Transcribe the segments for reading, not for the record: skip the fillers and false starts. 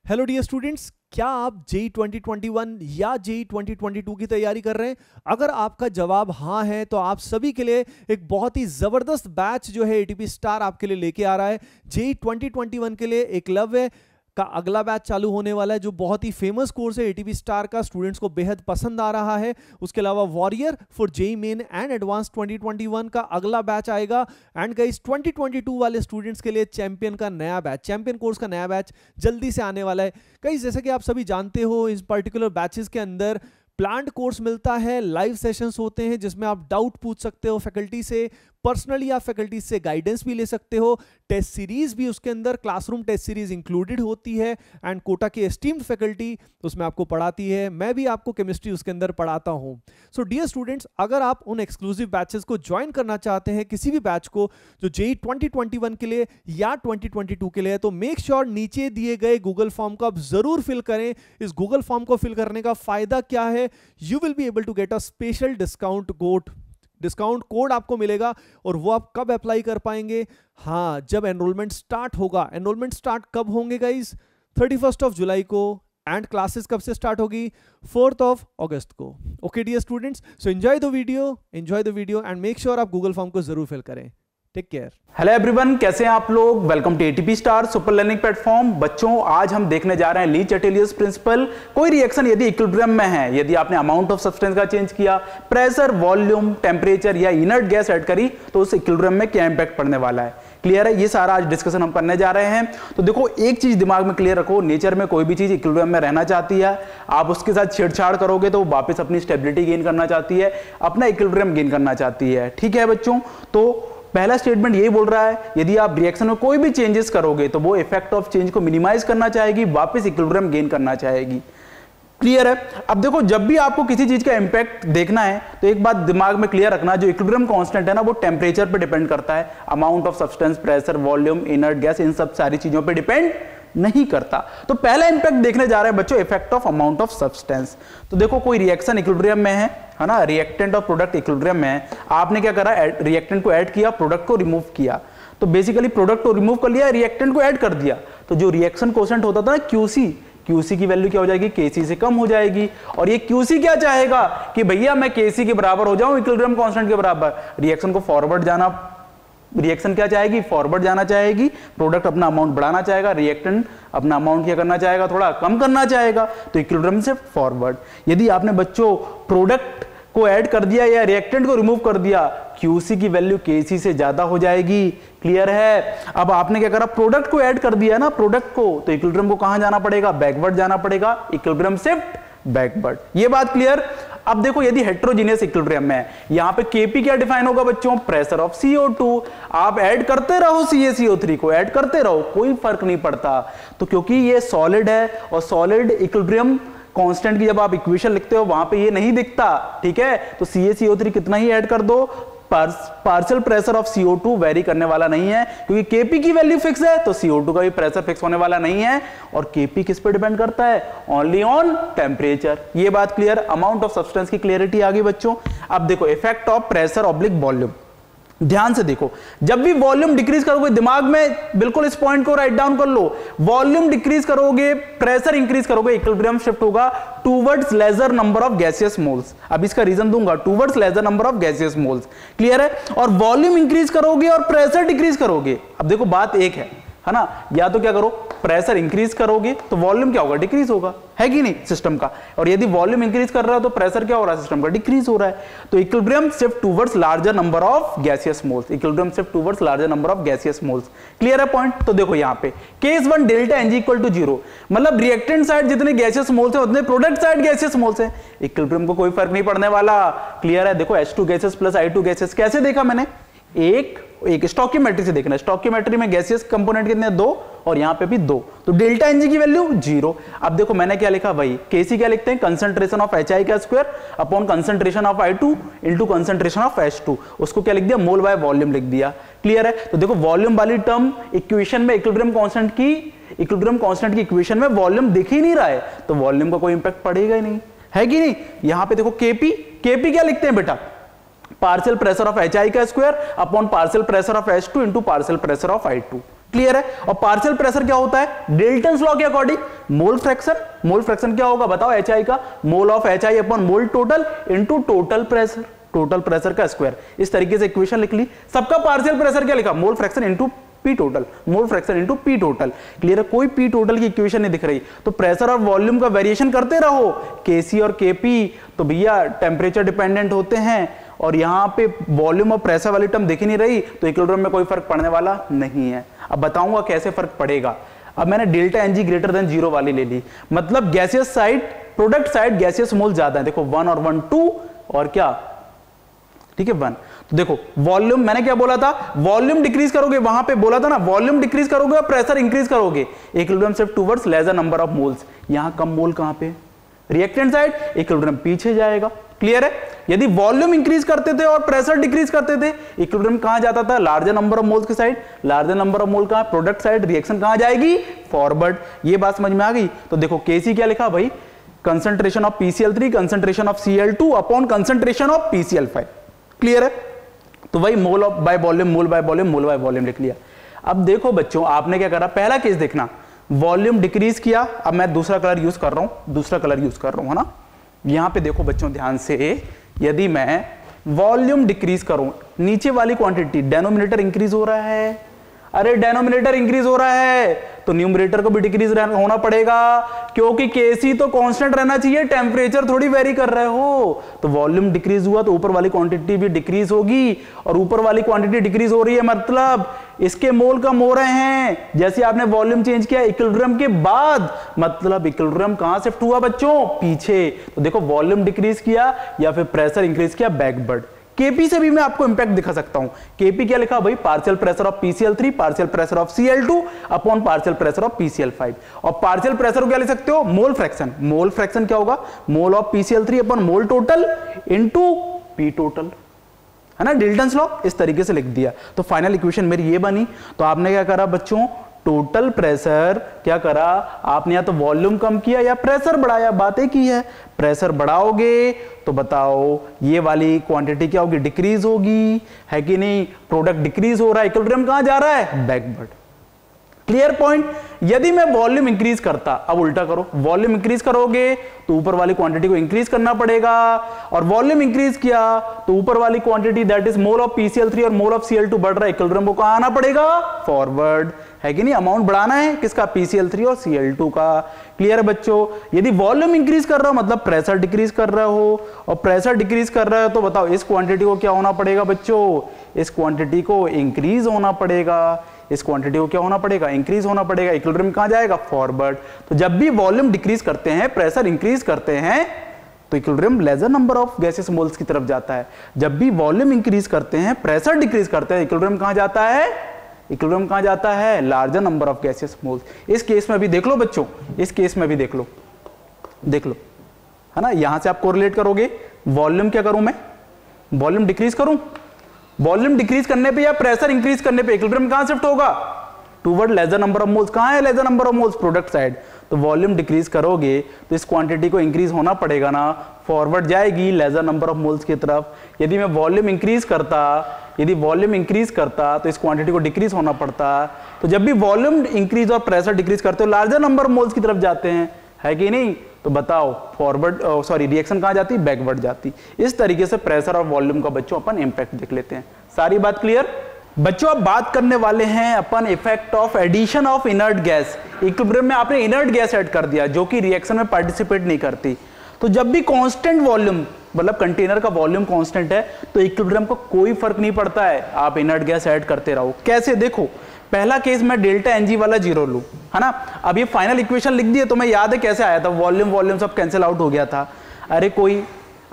Hello dear students, क्या आप JEE 2021 या जेई 2022 की तैयारी कर रहे हैं? अगर आपका जवाब हाँ है तो आप सभी के लिए एक बहुत ही जबरदस्त बैच जो है एटीपी स्टार आपके लिए लेके आ रहा है। जेई 2021 के लिए एकलव्य का अगला बैच चालू होने वाला है जो बहुत ही फेमस कोर्स है एटीपी स्टार का, स्टूडेंट्स को बेहद पसंद आ रहा है। उसके अलावा warrior for JEE main and advance 2021 का अगला बैच आएगा। एंड गाइस 2022 वाले स्टूडेंट्स के लिए चैंपियन का नया बैच, चैंपियन कोर्स का नया बैच जल्दी से आने वाला है। गाइस जैसे कि आप सभी जानते हो, इस पर्टिकुलर बैचेस के अंदर प्लान्ड कोर्स मिलता है, लाइव सेशंस होते हैं जिसमें आप डाउट पूछ सकते हो फैकल्टी से, पर्सनली आप फैकल्टी से गाइडेंस भी ले सकते हो। टेस्ट सीरीज भी उसके अंदर, क्लासरूम टेस्ट सीरीज इंक्लूडेड होती है एंड कोटा की एस्टीम्ड फैकल्टी उसमें आपको पढ़ाती है। मैं भी आपको केमिस्ट्री उसके अंदर पढ़ाता हूं। सो डियर स्टूडेंट्स, अगर आप उन एक्सक्लूसिव बैचेस को ज्वाइन करना चाहते हैं, किसी भी बैच को जो जेई 2021 के लिए या 2022 के लिए है, तो मेक श्योर नीचे दिए गए गूगल फॉर्म को आप जरूर फिल करें। इस गूगल फॉर्म को फिल करने का फायदा क्या है? You will be able to get a special discount code आपको मिलेगा। और वो आप कब अप्लाई कर पाएंगे? हाँ, जब एनरोलमेंट स्टार्ट होगा। एनरोलमेंट स्टार्ट कब होंगे गाइस? 31 जुलाई को। एंड क्लासेस कब से स्टार्ट होगी? 4 अगस्त को। Okay dear students, so enjoy the video and make sure आप गूगल फॉर्म को जरूर फिल करें। Take care. हेलो एवरीवन, कैसे हैं आप लोग? Welcome to ATP star super learning platform. बच्चों, आज हम देखने जा रहे हैं ली चैटेलियस प्रिंसिपल। कोई रिएक्शन यदि इक्विलिब्रियम में है, यदि आपने अमाउंट ऑफ सब्सटेंस का चेंज किया, प्रेशर, वॉल्यूम, टेम्परेचर या इनर्ट गैस ऐड करी, तो उस इक्विलिब्रियम में क्या इंपैक्ट पड़ने वाला है। क्लियर है? ये सारा आज डिस्कशन हम करने जा रहे हैं। तो देखो, एक चीज दिमाग में क्लियर रखो, नेचर में कोई भी चीज इक्विलिब्रियम में रहना चाहती है, आप उसके साथ छेड़छाड़ करोगे तो वो वापस अपनी स्टेबिलिटी गेन करना चाहती है, अपना इक्विलिब्रियम गेन करना चाहती है। ठीक है बच्चों? तो पहला स्टेटमेंट यही बोल रहा है, यदि आप रिएक्शन में कोई भी चेंजेस करोगे तो वो इफेक्ट ऑफ चेंज को मिनिमाइज करना चाहेगी, वापस इक्विलिब्रियम गेन करना चाहेगी। क्लियर है? अब देखो, जब भी आपको किसी चीज का इंपैक्ट देखना है तो एक बात दिमाग में क्लियर रखना, जो इक्विलिब्रियम कांस्टेंट है ना, वो टेम्परेचर पे डिपेंड करता है। Amount of substance, pressure, volume, inert gas, इन सब सारी चीजों पे डिपेंड नहीं करता। तो पहला इंपैक्ट देखने जा रहे हैं बच्चों, effect of amount of substance. तो देखो, कोई रिएक्शन इक्विलिब्रियम में है ना, रिएक्टेंट और प्रोडक्ट इक्विलिब्रियम में है। आपने क्या करा? रिएक्टेंट को ऐड किया, प्रोडक्ट को रिमूव किया। तो बेसिकली प्रोडक्ट को रिमूव कर लिया, रिएक्टेंट को ऐड कर दिया। तो जो रिएक्शन कोएफिशिएंट होता था ना क्यूसी की वैल्यू क्या हो जाएगी? केसी से कम हो जाएगी। और ये क्यूसी क्या चाहेगा कि भैया मैं केसी के बराबर हो जाऊं, इक्विलिब्रियम कांस्टेंट के बराबर। रिएक्शन को फॉरवर्ड जाना, रिएक्शन क्या चाहेगी? फॉरवर्ड जाना चाहेगी। प्रोडक्ट अपना अमाउंट बढ़ाना चाहेगा, रिएक्टेंट अपना अमाउंट क्या करना चाहेगा? थोड़ा कम करना चाहेगा। तो इक्विलिब्रियम से फॉरवर्ड। यदि आपने बच्चों प्रोडक्ट को ऐड कर दिया या रिएक्टेंट को रिमूव कर दिया, क्यूसी की वैल्यू केसी से ज्यादा हो जाएगी। क्लियर है? अब आपने क्या करा? प्रोडक्ट को ऐड कर दिया ना, प्रोडक्ट को, तो इक्विलिब्रियम को कहां जाना पड़ेगा? बैकवर्ड जाना पड़ेगा। Equilibrium shift backward. ये बात क्लियर? अब देखो, यदि हेट्रोजीनियस इक्विलिब्रियम में है, यहां पे केपी क्या डिफाइन होगा बच्चों? Pressure of CO2। आप ऐड करते रहो, CaCO3 को ऐड करते रहो, कोई फर्क नहीं पड़ता। तो क्योंकि ये सॉलिड है और सॉलिड इक्विलिब्रियम कांस्टेंट की जब आप इक्वेशन लिखते हो वहां पे ये नहीं दिखता। ठीक है? तो CaCO3 कितना ही ऐड कर दो, partial pressure of CO2 very करने वाला नहीं है, क्योंकि Kp की वैल्यू फिक्स है तो CO2 का भी प्रेशर फिक्स होने वाला नहीं है। और Kp किस पे डिपेंड करता है? Only on temperature. ये बात क्लियर? अमाउंट ऑफ सब्सटेंस की क्लियरिटी आ गई बच्चों। अब देखो, effect of pressure oblique volume. ध्यान से देखो, जब भी वॉल्यूम डिक्रीज करोगे, दिमाग में बिल्कुल इस पॉइंट को राइट डाउन कर लो, वॉल्यूम डिक्रीज करोगे, प्रेशर इंक्रीज करोगे, इक्विलिब्रियम शिफ्ट होगा towards laser number of gaseous moles. अब इसका रीजन दूंगा, towards laser number of gaseous moles. Clear है? और वॉल्यूम इंक्रीज करोगे और प्रेशर डिक्रीज करोगे। अब देखो, बात एक है ना, या तो क्या करो, प्रेशर इंक्रीज करोगे तो वॉल्यूम क्या होगा? डिक्रीज होगा, है कि नहीं, सिस्टम का। और यदि वॉल्यूम इंक्रीज कर रहा है तो प्रेशर क्या हो रहा है? सिस्टम का डिक्रीज हो रहा है। तो equilibrium shift towards larger number of gaseous moles. Equilibrium shift towards larger number of gaseous moles. Clear है पॉइंट? तो देखो यहां पे case 1 delta Ng equal to 0, मतलब रिएक्टेंट साइड जितने गैसियस मोल्स है उतने प्रोडक्ट साइड गैसियस मोल्स है। इक्विलिब्रियम को कोई फर्क नहीं पड़ने वाला। क्लियर है? देखो, H2 gases plus I2 gases कैसे देखा मैंने? एक स्टोइकियोमेट्री से देखना है। स्टोइकियोमेट्री में गैसियस कंपोनेंट कितने हैं? 2, और यहां पे भी 2। तो डेल्टा Ng की वैल्यू 0। अब देखो मैंने क्या लिखा भाई? Kc क्या लिखते हैं? कंसंट्रेशन ऑफ HI का square upon concentration of I2 into concentration of H2। उसको क्या लिख दिया? मोल बाय वॉल्यूम लिख दिया। क्लियर है? तो देखो, वॉल्यूम वाली टर्म इक्वेशन में इक्विलिब्रियम कांस्टेंट की इक्वेशन में वॉल्यूम दिख ही नहीं रहा है, तो वॉल्यूम का कोई इंपैक्ट पड़ेगा ही नहीं, है कि नहीं? यहां पे देखो, Kp क्या लिखते हैं बेटा? पार्शियल प्रेशर ऑफ HI का square upon partial pressure of H2 into partial pressure of I2। Clear है। और पार्शियल प्रेशर क्या होता है, डाल्टन्स लॉ के अकॉर्डिंग मोल फ्रैक्शन क्या होगा बताओ, HI का mole of HI upon mole total into total pressure का स्क्वायर। इस तरीके से इक्वेशन लिख ली। सबका पार्शियल प्रेशर क्या लिखा, mole fraction into P total, mole fraction into P total. Clear है, कोई पी टोटल की इक्वेशन नहीं दिख रही, तो प्रेशर और वॉल्यूम का वेरिएशन करते रहो। केसी और केपी तो भैया टेम्परेचर डिपेंडेंट होते हैं, और यहां पे वॉल्यूम और प्रेशर वाली टर्म दिख ही नहीं रही, तो इक्विलिब्रियम में कोई फर्क पड़ने वाला नहीं है। अब बताऊंगा कैसे फर्क पड़ेगा। अब मैंने डेल्टा एनजी ग्रेटर देन 0 वाली ले ली, मतलब gaseous side, product side gaseous mole ज्यादा है। देखो 1 और 1 2 और क्या, ठीक है 1। तो देखो वॉल्यूम, मैंने क्या बोला था, वॉल्यूम डिक्रीज करोगे, वहां पे बोला था ना, वॉल्यूम डिक्रीज करोगे और प्रेशर इंक्रीज करोगे, equilibrium shift towards laser number of moles. यहां कम मोल कहां पे, रिएक्टेंट साइड, इक्विलिब्रियम पीछे जाएगा। क्लियर है, यदि वॉल्यूम इंक्रीज करते थे और प्रेशर डिक्रीज करते थे, इक्विलिब्रियम कहां जाता था, लार्जर नंबर ऑफ मोल्स की side, larger number of mole कहां, प्रोडक्ट साइड, रिएक्शन कहां जाएगी, फॉरवर्ड। ये बात समझ में आ गई। तो देखो केसी क्या लिखा भाई, concentration of PCl3 concentration of Cl2 upon concentration of PCl5। Clear है, तो वही mole of by volume, mole by volume, mole by volume लिख लिया। अब देखो बच्चों, आपने क्या करा, पहला केस देखना, वॉल्यूम डिक्रीज किया। अब मैं दूसरा कलर यूज कर रहा हूं, है ना। यहां पे देखो बच्चों ध्यान से, यदि मैं वॉल्यूम डिक्रीज करूं, नीचे वाली क्वांटिटी, डेनोमिनेटर इंक्रीज हो रहा है, अरे डेनोमिनेटर इंक्रीज हो रहा है तो न्यूमरेटर को भी डिक्रीज होना पड़ेगा, क्योंकि केसी तो कांस्टेंट रहना चाहिए, टेम्परेचर थोड़ी वेरी कर रहे हो। तो वॉल्यूम डिक्रीज हुआ तो ऊपर वाली क्वांटिटी भी डिक्रीज होगी, और ऊपर वाली क्वांटिटी डिक्रीज हो रही है मतलब इसके मोल कम हो रहे हैं। जैसे आपने वॉल्यूम चेंज किया इक्विलिब्रियम के बाद, मतलब इक्विलिब्रियम कहां शिफ्ट हुआ बच्चों, पीछे। तो देखो वॉल्यूम डिक्रीज किया या फिर प्रेशर इंक्रीज किया, बैकवर्ड। केपी से भी मैं आपको इंपैक्ट दिखा सकता हूं। केपी क्या लिखा भाई, partial pressure of PCl3 partial pressure of Cl2 upon partial pressure of PCl5। और पार्शियल प्रेशर को क्या लिख सकते हो, मोल फ्रैक्शन। मोल फ्रैक्शन क्या होगा, mole of PCl3 upon mole total into P total, है ना, डाल्टन्स लॉ। इस तरीके से लिख दिया, तो फाइनल इक्वेशन मेरी ये बनी। तो आपने क्या करा बच्चों, टोटल प्रेशर क्या करा आपने, या तो वॉल्यूम कम किया या प्रेशर बढ़ाया, बातें की है। प्रेशर बढ़ाओगे तो बताओ ये वाली क्वांटिटी क्या होगी, डिक्रीज होगी, है कि नहीं। प्रोडक्ट डिक्रीज हो रहा है, इक्विलिब्रियम कहां जा रहा है, बैकवर्ड। Clear point. यदि मैं वॉल्यूम इंक्रीज करता, अब उल्टा करो, वॉल्यूम इंक्रीज करोगे तो ऊपर वाली क्वांटिटी को इंक्रीज करना पड़ेगा, और वॉल्यूम इंक्रीज किया तो ऊपर वाली quantity that is mole of PCl3 और मोल ऑफ Cl2 बढ़ रहा है, इक्विलिब्रियम को कहां आना पड़ेगा, फॉरवर्ड, है कि नहीं। अमाउंट बढ़ाना है किसका, PCl3 और Cl2 का। क्लियर है बच्चों। यदि वॉल्यूम इंक्रीज कर रहा हो मतलब प्रेशर डिक्रीज कर रहे हो, और प्रेशर डिक्रीज कर रहे हो तो बताओ इस क्वांटिटी को क्या होना पड़ेगा बच्चों, इस क्वांटिटी को इंक्रीज होना पड़ेगा, इस क्वांटिटी को क्या होना पड़ेगा, इंक्रीज होना पड़ेगा। इक्विलिब्रियम कहां जाएगा, फॉरवर्ड। तो जब भी वॉल्यूम डिक्रीज करते हैं, प्रेशर इंक्रीज करते हैं, तो equilibrium laser number of gases moles की तरफ जाता है। जब भी वॉल्यूम इंक्रीज करते हैं, प्रेशर डिक्रीज करते हैं, इक्विलिब्रियम कहां जाता है, इक्विलिब्रियम कहां जाता है, larger number of gases moles. इस केस में भी देख लो बच्चों, इस केस में भी देख लो, है ना। यहां से आप कोरिलेट करोगे, वॉल्यूम क्या करूं मैं, वॉल्यूम डिक्रीज करूं, वॉल्यूम डिक्रीज करने पे या प्रेशर इंक्रीज करने पे इक्विलिब्रियम कहां शिफ्ट होगा, toward laser number of moles. कहां है laser number of moles, product side. तो वॉल्यूम डिक्रीज करोगे तो इस क्वांटिटी को इंक्रीज होना पड़ेगा ना, फॉरवर्ड जाएगी लेसर नंबर ऑफ मोल्स की तरफ। यदि मैं वॉल्यूम इंक्रीज करता, यदि वॉल्यूम इंक्रीज करता तो इस क्वांटिटी को डिक्रीज होना पड़ता। तो जब भी वॉल्यूम इंक्रीज और प्रेशर डिक्रीज करते हो, लार्जर नंबर ऑफ मोल्स की तरफ जाते हैं, है कि नहीं। तो बताओ फॉरवर्ड, सॉरी रिएक्शन कहां जाती, बैकवर्ड जाती। इस तरीके से प्रेशर और वॉल्यूम का बच्चों अपन इंपैक्ट देख लेते हैं। सारी बात क्लियर बच्चों। अब बात करने वाले हैं अपन effect of addition of inert gas. Equilibrium में आपने इनर्ट गैस ऐड कर दिया जो कि रिएक्शन में पार्टिसिपेट नहीं करती। तो जब भी कांस्टेंट वॉल्यूम, मतलब कंटेनर का वॉल्यूम कांस्टेंट है, तो इक्विलिब्रियम को कोई फर्क नहीं पड़ता है, आप इनर्ट गैस ऐड करते रहो। कैसे, देखो पहला केस मैं डेल्टा एनजी वाला 0 लूं, है ना। अब ये फाइनल इक्वेशन लिख दिए, तो मैं याद है कैसे आया था, वॉल्यूम सब कैंसिल आउट हो गया था। अरे कोई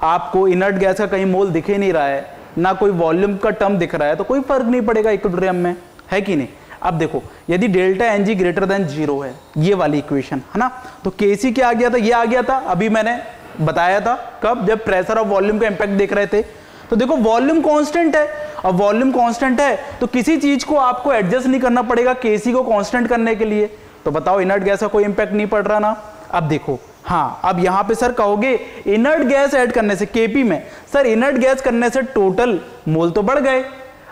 आपको इनर्ट गैस का कहीं मोल दिखे नहीं रहा है, ना कोई वॉल्यूम का टर्म दिख रहा है, तो कोई फर्क नहीं पड़ेगा इक्विलिब्रियम में, है कि नहीं। अब देखो यदि डेल्टा एनजी ग्रेटर देन 0 है, ये वाली इक्वेशन, है ना, तो केसी क्या आ गया था, ये आ गया था, अभी मैंने बताया था कब, जब प्रेशर और वॉल्यूम का इंपैक्ट देख रहे थे। तो देखो वॉल्यूम कांस्टेंट है, और वॉल्यूम कांस्टेंट है तो किसी चीज को आपको एडजस्ट नहीं करना पड़ेगा केसी को कांस्टेंट करने के लिए। तो बताओ इनर्ट गैस का कोई इंपैक्ट नहीं पड़ रहा ना। अब देखो, हाँ अब यहां पे सर कहोगे इनर्ट गैस ऐड करने से केपी में, सर इनर्ट गैस करने से टोटल मोल तो बढ़ गए।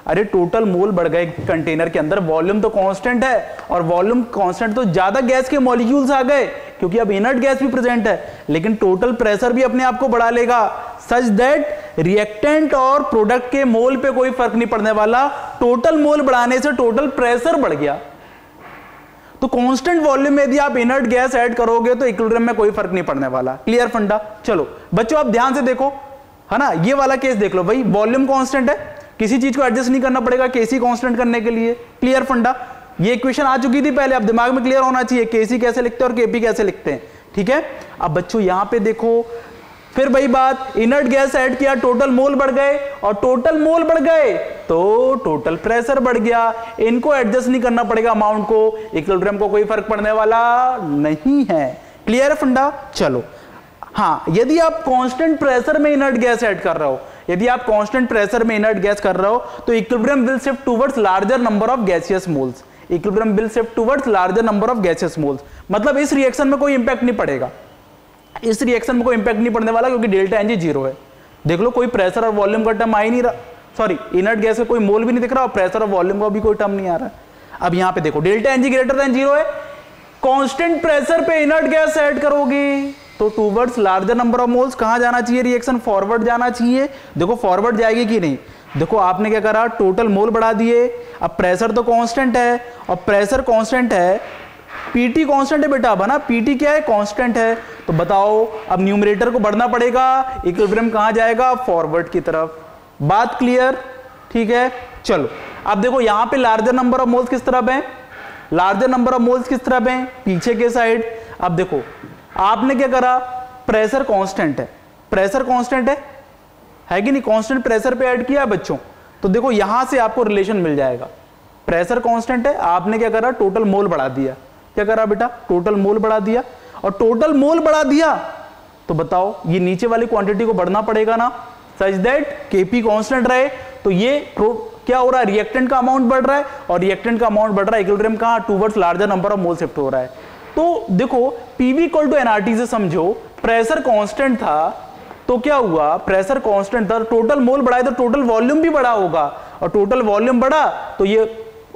अरे टोटल मोल बढ़ गए कंटेनर के अंदर, वॉल्यूम तो कांस्टेंट है, और वॉल्यूम कांस्टेंट तो ज्यादा गैस के मॉलिक्यूल्स आ गए क्योंकि अब इनर्ट गैस भी प्रेजेंट है, लेकिन टोटल प्रेशर भी अपने आप को बढ़ा लेगा सच दैट रिएक्टेंट और प्रोडक्ट के मोल पे कोई फर्क नहीं पड़ने वाला। टोटल मोल बढ़ाने से टोटल प्रेशर बढ़ गया। तो कांस्टेंट वॉल्यूम में यदि आप इनर्ट गैस ऐड करोगे तो इक्विलिब्रियम में कोई फर्क नहीं पड़ने वाला। क्लियर फंडा? चलो बच्चों आप ध्यान से देखो, है ना, ये वाला केस देख लो भाई, वॉल्यूम कांस्टेंट है, किसी चीज को एडजस्ट नहीं करना पड़ेगा केसी कांस्टेंट करने के लिए। क्लियर फंडा? ये इक्वेशन आ चुकी थी पहले, अब दिमाग में क्लियर होना चाहिए केसी कैसे लिखते हैं और केपी कैसे लिखते हैं। ठीक है, अब बच्चों यहां पे देखो, फिर वही बात, इनर्ट गैस ऐड किया, टोटल मोल बढ़ गए, और टोटल मोल बढ़ गए तो टोटल प्रेशर बढ़ गया। इनको एडजस्ट नहीं करना पड़ेगा अमाउंट को, इक्विलिब्रियम को कोई फर्क पड़ने वाला नहीं है। क्लियर है फंडा? चलो हाँ, यदि आप कांस्टेंट प्रेशर में इनर्ट गैस ऐड कर रहे हो, यदि आप कांस्टेंट प्रेशर में इनर्ट गैस कर रहे हो तो equilibrium will shift towards larger number of gaseous moles. Equilibrium will shift towards larger number of gaseous moles, मतलब इस रिएक्शन में कोई इंपैक्ट नहीं पड़ेगा, इस रिएक्शन में कोई इंपैक्ट नहीं पड़ने वाला क्योंकि डेल्टा एनजी जीरो है। देख लो कोई प्रेशर और वॉल्यूम का टर्म आ ही नहीं रहा, सॉरी इनर्ट गैस का कोई मोल भी नहीं दिख रहा और प्रेशर और वॉल्यूम का भी कोई टर्म नहीं आ रहा है। अब यहां पे देखो delta NG greater than zero है, कांस्टेंट प्रेशर पे इनर्ट गैस ऐड करोगे तो towards larger number of moles कहां जाना चाहिए, रिएक्शन फॉरवर्ड जाना चाहिए। देखो फॉरवर्ड जाएगी कि नहीं, देखो आपने क्या करा, टोटल मोल बढ़ा दिए, अब प्रेशर तो कांस्टेंट है और प्रेशर कांस्टेंट है, पीटी कांस्टेंट है बेटा, बना पीटी क्या है, कांस्टेंट है, तो बताओ अब न्यूमरेटर को बढ़ना पड़ेगा, इक्विलिब्रियम कहां जाएगा, फॉरवर्ड की तरफ। बात क्लियर? ठीक है, चलो अब देखो यहां पे लार्जर नंबर ऑफ मोल्स किस तरफ है, लार्जर नंबर ऑफ मोल्स किस तरफ है, पीछे के साइड। अब देखो आपने क्या करा, प्रेशर कांस्टेंट है, प्रेशर कांस्टेंट है कि नहीं, कांस्टेंट प्रेशर पे ऐड किया बच्चों, तो देखो यहां से आपको रिलेशन मिल जाएगा, प्रेशर कांस्टेंट है, आपने क्या करा, टोटल मोल बढ़ा दिया, क्या करा बेटा, टोटल मोल बढ़ा दिया, और टोटल मोल बढ़ा दिया तो बताओ ये नीचे वाली क्वांटिटी को बढ़ना पड़ेगा ना, सच दैट केपी कांस्टेंट रहे, तो ये क्या हो रहा है, रिएक्टेंट का अमाउंट बढ़ रहा है, और रिएक्टेंट का अमाउंट बढ़ रहा है, इक्विलिब्रियम कहां, towards larger number of mole shift हो रहा है। तो देखो पीवी इक्वल टू एनआरटी से समझो, प्रेशर कांस्टेंट था तो क्या हुआ, प्रेशर कांस्टेंट था, टोटल मोल बढ़ाए तो टोटल वॉल्यूम भी बढ़ा होगा, और टोटल वॉल्यूम बढ़ा तो ये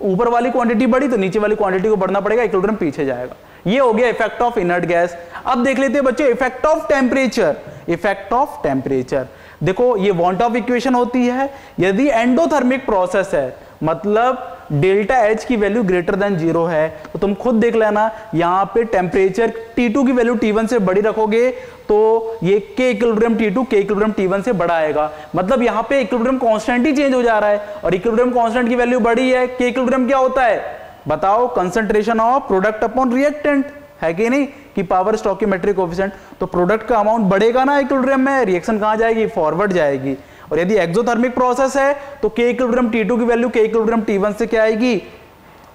ऊपर वाली क्वांटिटी बढ़ी तो नीचे वाली क्वांटिटी को बढ़ना पड़ेगा, इक्विलिब्रियम पीछे जाएगा। ये हो गया इफेक्ट ऑफ इनर्ट गैस। अब देख लेते हैं बच्चों effect of temperature. Effect of temperature देखो ये वांट ऑफ इक्वेशन होती है, यदि एंडोथर्मिक प्रोसेस है, मतलब डेल्टा एच की वैल्यू ग्रेटर देन जीरो है, तो तुम खुद देख लेना यहां पे टेम्परेचर T2 की वैल्यू T1 से बड़ी रखोगे तो ये K equilibrium T2 K equilibrium T1 से बड़ा आएगा, मतलब यहां पे इक्विलिब्रियम कांस्टेंट ही चेंज हो जा रहा है, और इक्विलिब्रियम कांस्टेंट की वैल्यू बड़ी है, K इक्विलिब्रियम क्या होता है बताओ, concentration of product upon reactant, है कि नहीं, कि पावर स्टोइकियोमेट्रिक कोएफिशिएंट, तो प्रोडक्ट का अमाउंट बढ़ेगा ना इक्विलिब्रियम में, रिएक्शन कहां जाएगी, फॉरवर्ड जाएगी। और यदि एक्सोथर्मिक प्रोसेस है तो K इक्विलिब्रियम T2 की वैल्यू K इक्विलिब्रियम T1 से क्या आएगी,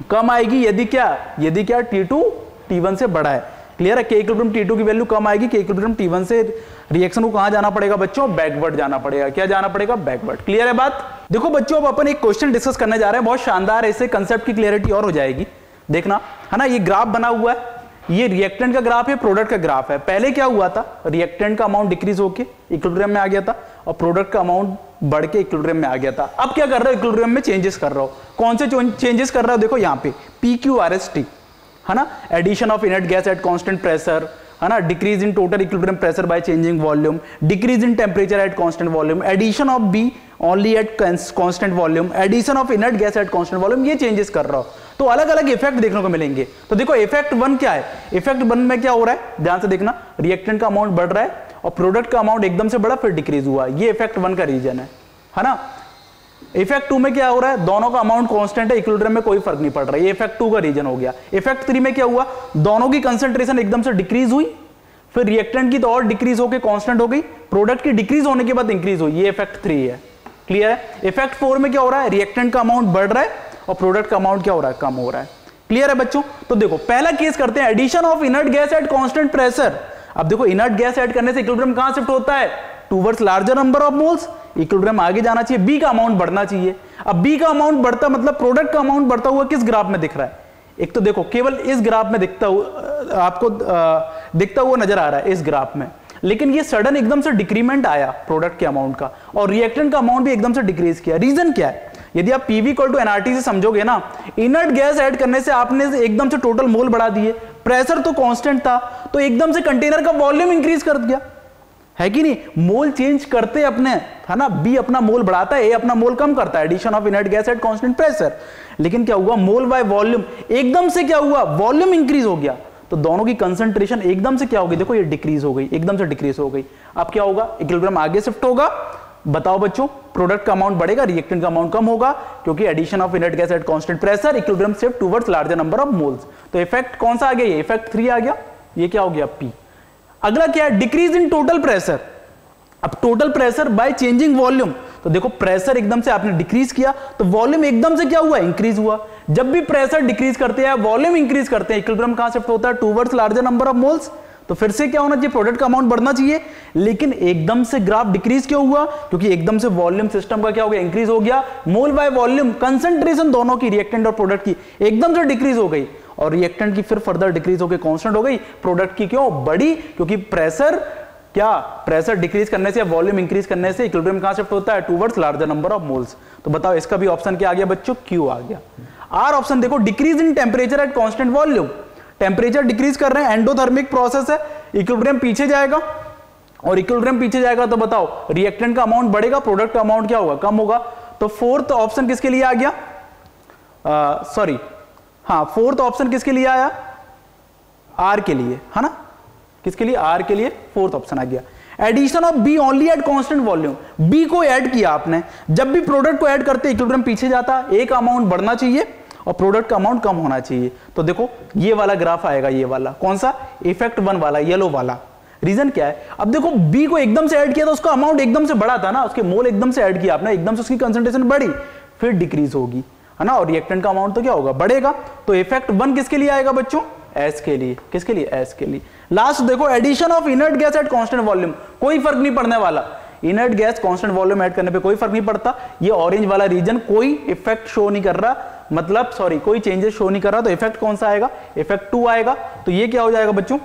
कम आएगी, यदि क्या T2 T1 से बड़ा है। क्लियर है, K इक्विलिब्रियम T2 की वैल्यू कम आएगी, K इक्विलिब्रियम T1 से रिएक्शन को कहां जाना पड़ेगा बच्चों, बैकवर्ड जाना पड़ेगा। क्या जाना पड़ेगा, बैकवर्ड। क्लियर है बात? देखो बच्चों अब अपन एक क्वेश्चन डिस्कस करने जा रहे हैं, बहुत शानदार, इससे कंसेप्ट की क्लियरिटी और हो जाएगी, देखना है ना। ये ग्राफ बना हुआ है, ये रिएक्टेंट का ग्राफ है, प्रोडक्ट का ग्राफ है। पहले क्या हुआ था, रिएक्टेंट का अमाउंट डिक्रीज होके इक्विलिब्रियम में आ गया था, और प्रोडक्ट का अमाउंट बढ़ के इक्विलिब्रियम में आ गया था। अब क्या कर रहे हो, इक्विलिब्रियम में चेंजेस कर रहे हो। कौन से चेंजेस कर रहे हो, देखो यहाँ पे PQRST है ना, addition of inert gas at constant pressure, है ना, decrease in total equilibrium pressure by changing volume, decrease in temperature at constant volume, addition of B only at constant volume, addition of inert gas at constant volume, ये changes कर रहा हो। तो अलग अलग effect देखने को मिलेंगे। तो देखो इफेक्ट 1 क्या है, इफेक्ट 1 में क्या हो रहा है, ध्यान से देखना, रिएक्टेंट का अमाउंट बढ़ रहा है और प्रोडक्ट का अमाउंट एकदम से बढ़ा फिर डिक्रीज हुआ, ये इफेक्ट 1 का रीजन है ना। इफेक्ट 2 में क्या हो रहा है, दोनों का अमाउंट कांस्टेंट है, इक्विलिब्रियम में कोई फर्क नहीं पड़ रहा, ये इफेक्ट 2 का रीजन हो गया। इफेक्ट 3 में क्या हुआ, दोनों की कंसंट्रेशन एकदम से डिक्रीज हुई, फिर रिएक्टेंट की तो और डिक्रीज होकर कांस्टेंट हो गई, प्रोडक्ट की डिक्रीज होने के बाद इंक्रीज हुई, ये इफेक्ट 3 है। क्लियर है? इफेक्ट 4 में क्या हो रहा है, रिएक्टेंट का अमाउंट बढ़ रहा है और प्रोडक्ट का अमाउंट क्या हो रहा है, कम हो रहा है। क्लियर है बच्चों? तो देखो पहला केस करते हैं, addition of inert gas at constant pressure. अब देखो इनर्ट गैस ऐड करने से इक्विलिब्रियम कहां शिफ्ट होता है, towards larger number of moles, equilibrium आगे जाना चाहिए, B का अमाउंट बढ़ना चाहिए। अब B का अमाउंट बढ़ता मतलब प्रोडक्ट का अमाउंट बढ़ता हुआ किस ग्राफ में दिख रहा है, एक तो देखो केवल इस ग्राफ में दिखता हुआ आपको दिखता हुआ नजर आ रहा है इस ग्राफ में, लेकिन ये सडन एकदम से डिक्रीमेंट आया प्रोडक्ट के अमाउंट का, और रिएक्टेंट का अमाउंट भी एकदम से डिक्रीज किया। रीजन क्या है, यदि आप पीवी इक्वल टू एनआरटी से समझोगे ना, इनर्ट गैस ऐड करने से आपने एकदम से टोटल मोल बढ़ा दिए, प्रेशर तो कांस्टेंट था, तो एकदम से कंटेनर का वॉल्यूम इंक्रीज कर दिया, है कि नहीं? मोल चेंज करते अपने, है ना, बी अपना मोल बढ़ाता है, ए अपना मोल कम करता है, addition of inert gas at constant pressure. लेकिन क्या हुआ, मोल बाय वॉल्यूम एकदम से क्या हुआ, वॉल्यूम इंक्रीज हो गया, तो दोनों की कंसंट्रेशन एकदम से क्या हो गई, देखो ये डिक्रीज हो गई, एकदम से डिक्रीज हो गई। अब क्या होगा, इक्विलिब्रियम आगे शिफ्ट होगा। बताओ बच्चों, प्रोडक्ट का अमाउंट बढ़ेगा, रिएक्टेंट का अमाउंट कम होगा, क्योंकि addition of inert gas at constant pressure, equilibrium shift towards larger number of moles. तो इफेक्ट कौन सा आ गया, ये इफेक्ट 3 आ गया, ये क्या हो गया P। अगला क्या है, डिक्रीज इन टोटल प्रेशर। अब total pressure by changing volume, तो देखो प्रेशर एकदम से आपने डिक्रीज किया, तो वॉल्यूम एकदम से क्या हुआ, इंक्रीज हुआ। जब भी प्रेशर डिक्रीज करते हैं, वॉल्यूम इंक्रीज करते हैं, इक्विलिब्रियम कहां शिफ्ट होता है, towards larger number of moles. तो फिर से क्या होना चाहिए, प्रोडक्ट का अमाउंट बढ़ना चाहिए, लेकिन एकदम से ग्राफ डिक्रीज क्यों हुआ, क्योंकि एकदम से वॉल्यूम सिस्टम का क्या हो गया, इंक्रीज हो गया। मोल बाय वॉल्यूम कंसंट्रेशन दोनों की, रिएक्टेंट और प्रोडक्ट की, एकदम से डिक्रीज हो गई, और रिएक्टेंट की फिर फर्दर डिक्रीज होकर कांस्टेंट हो गई, प्रोडक्ट की क्यों बढ़ी, क्योंकि प्रेशर क्या, प्रेशर डिक्रीज करने से, वॉल्यूम इंक्रीज करने से इक्विलिब्रियम कहां शिफ्ट होता है, towards larger number of moles. तो बताओ इसका भी ऑप्शन क्या आ गया बच्चों, क्यू आ गया। आर ऑप्शन देखो, decrease in temperature at constant volume, temperature decrease कर रहे हैं, एंडोथर्मिक प्रोसेस है, इक्विलिब्रियम पीछे जाएगा, और इक्विलिब्रियम पीछे जाएगा तो बताओ रिएक्टेंट का अमाउंट बढ़ेगा, प्रोडक्ट का अमाउंट क्या होगा, कम होगा। तो फोर्थ ऑप्शन किसके लिए आ गया, सॉरी हाँ, फोर्थ ऑप्शन किसके लिए आया, आर के लिए, है ना, किसके लिए, आर के लिए फोर्थ ऑप्शन आ गया। Addition of B only at constant volume, B को ऐड किया आपने, जब भी प्रोडक्ट को ऐड करते इक्विलिब्रियम पीछे जाता, ए का अमाउंट बढ़ना चाहिए और प्रोडक्ट का अमाउंट कम होना चाहिए। तो देखो ये वाला ग्राफ आएगा, ये वाला कौन सा, इफेक्ट 1 वाला, येलो वाला। रीजन क्या है, अब देखो बी को एकदम से ऐड किया तो उसका अमाउंट एकदम से बढ़ा था ना, उसके मोल एकदम से ऐड किया आपने, एकदम से उसकी कंसंट्रेशन बढ़ी, फिर डिक्रीज होगी, है ना, और रिएक्टेंट का अमाउंट तो क्या होगा, बढ़ेगा। तो इफेक्ट 1 किसके लिए आएगा बच्चों, एस के लिए, किसके लिए, एस के लिए। लास्ट देखो, addition of inert gas at constant volume, कोई फर्क नहीं पड़ने वाला, inert gas constant volume add करने पे कोई फर्क नहीं पड़ता। ये ऑरेंज वाला रीजन कोई इफेक्ट शो नहीं कर रहा, मतलब सॉरी कोई चेंजेस शो नहीं कर रहा, तो इफेक्ट कौन सा आएगा, इफेक्ट 2 आएगा। तो ये क्या हो जाएगा बच्चों,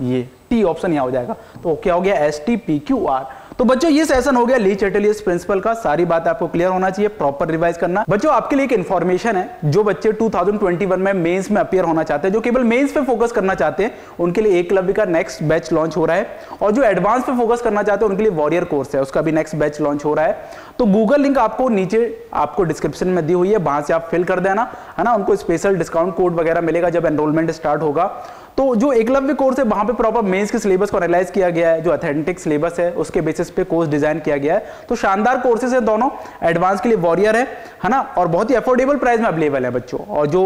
ये टी ऑप्शन यहां हो जाएगा। तो क्या हो गया, S T P Q R. तो बच्चों ये सेशन हो गया ली चैटलियर्स प्रिंसिपल का, सारी बात आपको क्लियर होना चाहिए, प्रॉपर रिवाइज करना। बच्चों आपके लिए एक इन्फॉर्मेशन है, जो बच्चे 2021 में मेंस में अपीयर होना चाहते हैं, जो केवल मेंस पे फोकस करना चाहते हैं, उनके लिए एकलव्य का नेक्स्ट बैच लॉन्च हो रहा है, और जो एडवांस पे फोकस करना चाहते हैं उनके लिए वॉरियर कोर्स है, उसका भी नेक्स्ट बैच लॉन्च हो रहा है। तो गूगल लिंक आपको नीचे आपको डिस्क्रिप्शन में दी हुई है, वहां से आप फिल कर देना, है ना, उनको स्पेशल डिस्काउंट कोड वगैरह मिलेगा जब एनरोलमेंट स्टार्ट होगा। तो जो एकलव्य कोर्स है वहां पे प्रॉपर मेंस के सिलेबस को एनालाइज किया गया है, जो ऑथेंटिक सिलेबस है उसके बेसिस पे कोर्स डिजाइन किया गया है। तो शानदार कोर्सेज है दोनों, एडवांस के लिए वॉरियर है ना, और बहुत ही अफोर्डेबल प्राइस में अवेलेबल है बच्चों। और जो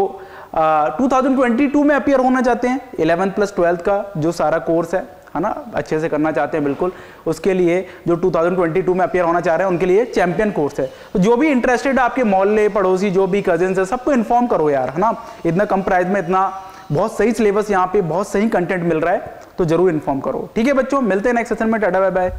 2022 में अपीयर होना चाहते हैं, 11th प्लस 12th का जो सारा कोर्स है ना, अच्छे से करना चाहते हैं बिल्कुल, उसके लिए जो 2022 में अपीयर होना चाह रहे हैं उनके लिए चैंपियन कोर्स है। तो जो भी इंटरेस्टेड है, आपके मोहल्ले पड़ोसी जो भी कजिन्स है, सबको इन्फॉर्म करो यार, है ना, इतना कम प्राइस में इतना बहुत सही सिलेबस, यहाँ पे बहुत सही कंटेंट मिल रहा है, तो जरूर इन्फॉर्म करो। ठीक है बच्चों, मिलते हैं नेक्स्ट सेशन में, टाटा बाय बाय।